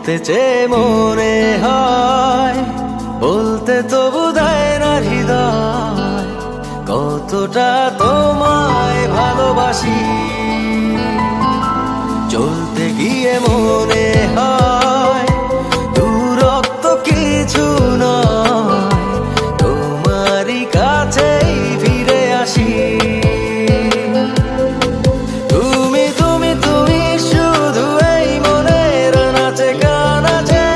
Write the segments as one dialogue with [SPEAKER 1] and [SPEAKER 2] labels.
[SPEAKER 1] বলতে চেয়ে মনে হয়, বলতে তবু দেয় না হৃদয়, কতটা তোমায় ভালোবাসি। চলতে গিয়ে মনে হয় দূরত্ব কিছু নয়, তোমারই কাছেই ফিরে আসি। তুমি তুমি তুমি শুধু এই মনের নাচে গানাচে,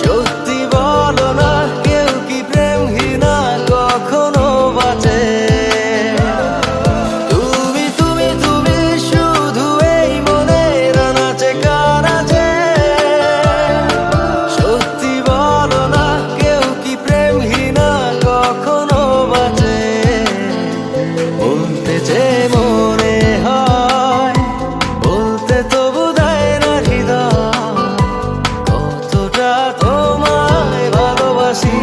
[SPEAKER 1] সত্যি বলো না কেউ কি প্রেমহীনা কখনো বাঁচে? তুমি তুমি তুমি শুধু এই মনের নাচে গানাচে, সত্যি বলো না কেউ কি প্রেমহীনা কখনো বাঁচে? বলতে চেয়ে মনে হয়, বলতে তবু দেয় না হৃদয়, কতটা তোমায় ভালোবাসি।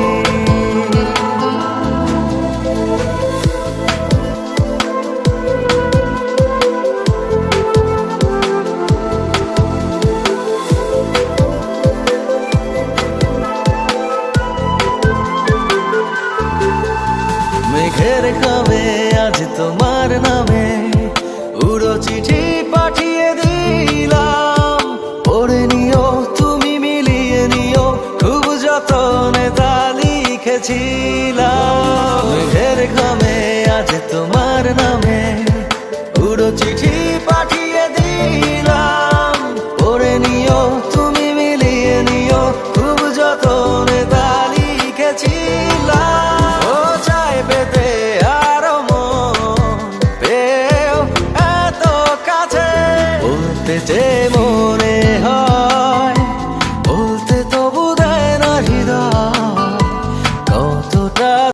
[SPEAKER 1] মেঘের খামে আজ তোমার নামে উড়ো চিঠি পাঠিয়ে দিলাম, পড়ে নিও তুমি মিলিয়ে নিও, খুব যতনে তা লিখেছিলাম। মেঘের খামে আজ তোমার নামে উড়ো চিঠি পাঠিয়ে দিলাম, পড়ে নিও তুমি মিলিয়ে নিও, খুব যতনে তা লিখেছিলাম। ও চাই পেতে আরো মন পেও এত কাছে, বলতে চেয়ে